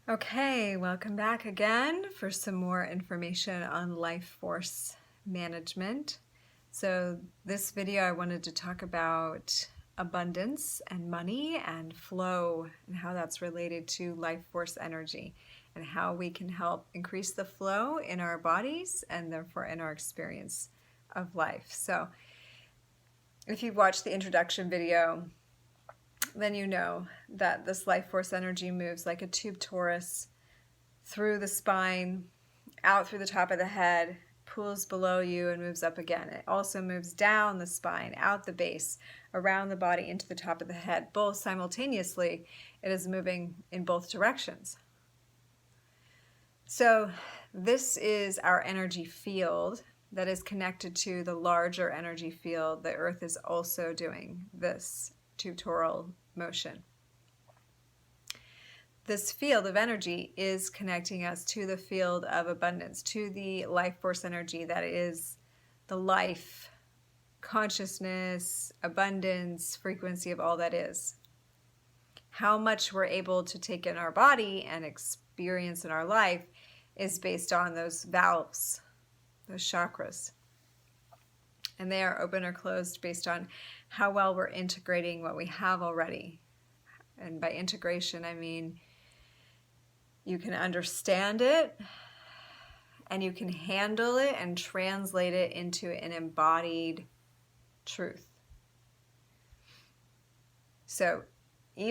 Okay, welcome back again for some more information on life force management. So this video I wanted to talk about abundance and money and flow and how that's related to life force energy and how we can help increase the flow in our bodies and therefore in our experience of life. So if you've watched the introduction video, then you know that this life force energy moves like a tube torus through the spine, out through the top of the head, pulls below you and moves up again. It also moves down the spine, out the base, around the body, into the top of the head. Both simultaneously, it is moving in both directions. So this is our energy field that is connected to the larger energy field. The Earth is also doing this tutorial motion. This field of energy is connecting us to the field of abundance, to the life force energy that is the life, consciousness, abundance, frequency of all that is. How much we're able to take in our body and experience in our life is based on those valves, those chakras. And they are open or closed based on how well we're integrating what we have already. And by integration, I mean you can understand it and you can handle it and translate it into an embodied truth. So an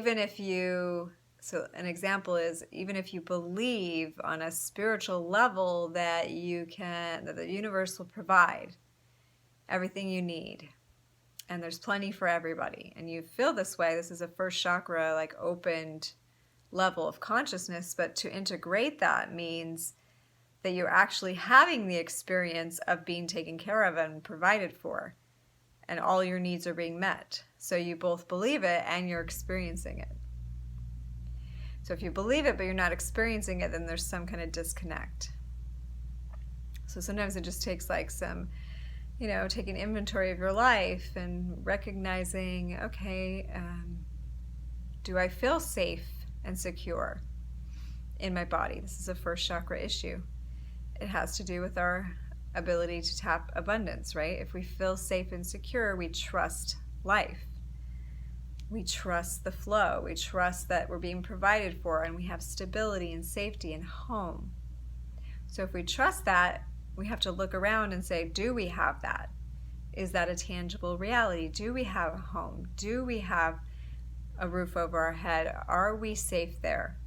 example is, even if you believe on a spiritual level that that the universe will provide everything you need, and there's plenty for everybody, and you feel this way, this is a first chakra, like opened level of consciousness, but to integrate that means that you're actually having the experience of being taken care of and provided for, and all your needs are being met. So you both believe it and you're experiencing it. So if you believe it but you're not experiencing it, then there's some kind of disconnect. So sometimes it just takes like some taking inventory of your life and recognizing, okay, do I feel safe and secure in my body? This is a first chakra issue. It has to do with our ability to tap abundance, right? If we feel safe and secure, we trust life. We trust the flow. We trust that we're being provided for and we have stability and safety and home. So if we trust that, we have to look around and say, do we have that? Is that a tangible reality? Do we have a home? Do we have a roof over our head? Are we safe there?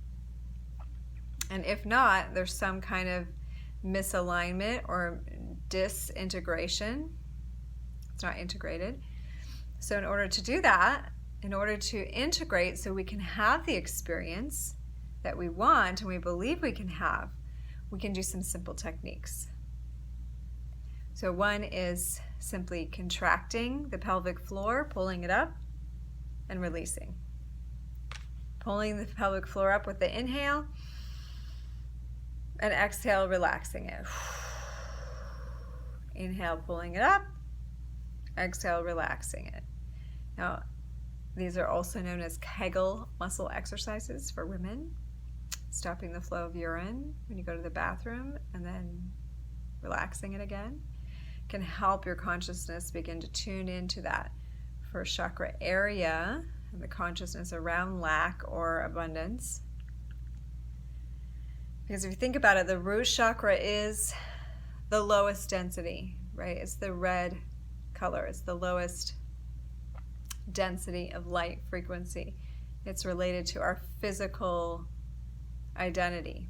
And if not, there's some kind of misalignment or disintegration. It's not integrated. So in order to do that, in order to integrate so we can have the experience that we want and we believe we can have, we can do some simple techniques. So one is simply contracting the pelvic floor, pulling it up, and releasing. Pulling the pelvic floor up with the inhale, and exhale, relaxing it. Inhale, pulling it up, exhale, relaxing it. Now, these are also known as Kegel muscle exercises for women, stopping the flow of urine when you go to the bathroom and then relaxing it again. Can help your consciousness begin to tune into that first chakra area and the consciousness around lack or abundance. Because if you think about it, the root chakra is the lowest density, right? It's the red color. It's the lowest density of light frequency. It's related to our physical identity.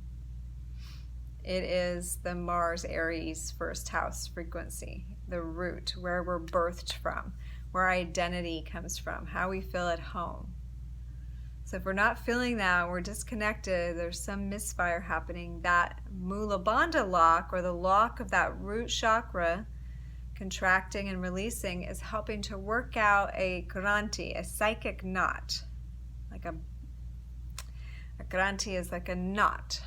It is the Mars Aries first house frequency, the root, where we're birthed from, where our identity comes from, how we feel at home. So if we're not feeling that, we're disconnected, there's some misfire happening. That Mula Bandha lock, or the lock of that root chakra, contracting and releasing, is helping to work out a granthi, a psychic knot. Like a granthi is like a knot.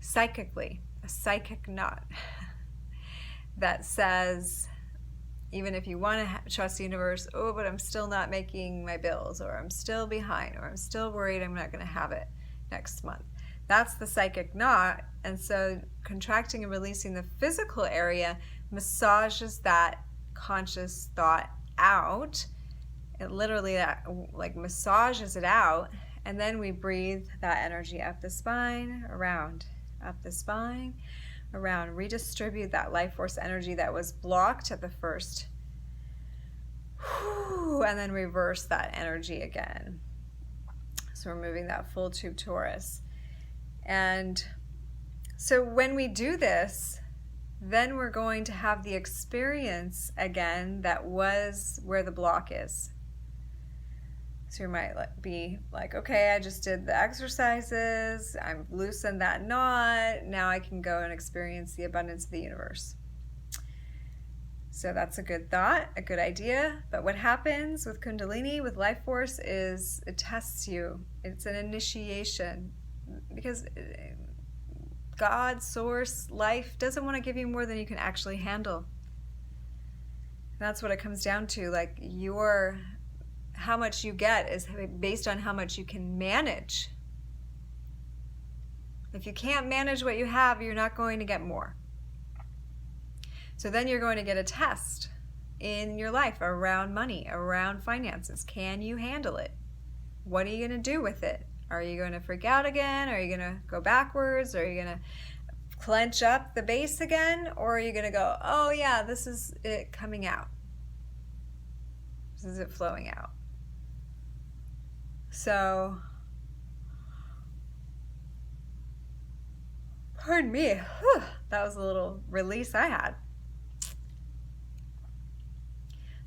Psychically, a psychic knot that says, even if you want to trust the universe, but I'm still not making my bills, or I'm still behind, or I'm still worried I'm not going to have it. next month. That's the psychic knot. And so contracting and releasing the physical area massages that conscious thought out. It literally like massages it out. And then we breathe that energy up the spine, around, up the spine, around. Redistribute that life force energy that was blocked at the first. And then reverse that energy again. So we're moving that full tube torus. And so when we do this, then we're going to have the experience again that was where the block is. So you might be like, okay, I just did the exercises, I've loosened that knot, now I can go and experience the abundance of the universe. So that's a good thought, a good idea. But what happens with Kundalini, with life force, is it tests you. It's an initiation. Because God, source, life doesn't want to give you more than you can actually handle. That's what it comes down to. Like how much you get is based on how much you can manage. If you can't manage what you have, you're not going to get more. So then you're going to get a test in your life around money, around finances. Can you handle it? What are you going to do with it? Are you going to freak out again? Are you going to go backwards? Are you going to clench up the base again? Or are you going to go, oh yeah, this is it coming out. This is it flowing out. So, pardon me, that was a little release I had.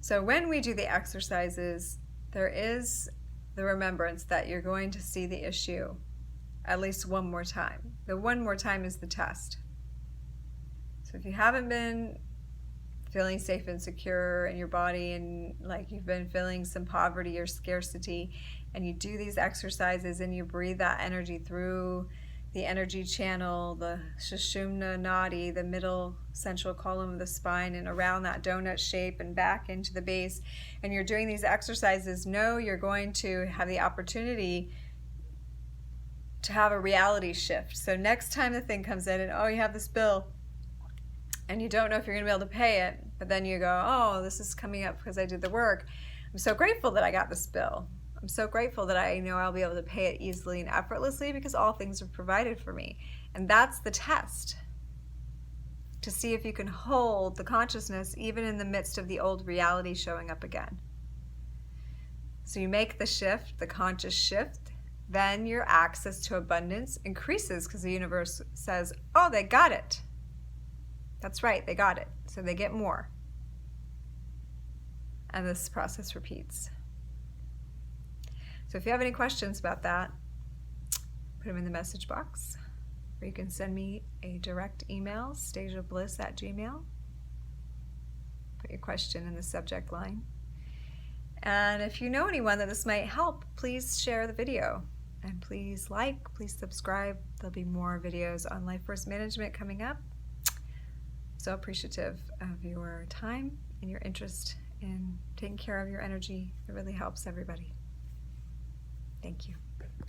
So when we do the exercises, there is the remembrance that you're going to see the issue at least one more time. The one more time is the test. So if you haven't been feeling safe and secure in your body, and like you've been feeling some poverty or scarcity, and you do these exercises and you breathe that energy through the energy channel, the Sushumna Nadi, the middle central column of the spine, and around that donut shape and back into the base, and you're doing these exercises, know you're going to have the opportunity to have a reality shift. So next time the thing comes in and, oh, you have this bill and you don't know if you're going to be able to pay it, but then you go, oh, this is coming up because I did the work. I'm so grateful that I got this bill. I'm so grateful that I know I'll be able to pay it easily and effortlessly because all things are provided for me. And that's the test, to see if you can hold the consciousness even in the midst of the old reality showing up again. So you make the shift, the conscious shift, then your access to abundance increases because the universe says, oh, they got it. That's right, they got it. So they get more. And this process repeats. So if you have any questions about that, put them in the message box, or you can send me a direct email, stasiabliss@gmail.com. Put your question in the subject line. And if you know anyone that this might help, please share the video. And please like, please subscribe. There'll be more videos on life force management coming up. So appreciative of your time and your interest in taking care of your energy. It really helps everybody. Thank you.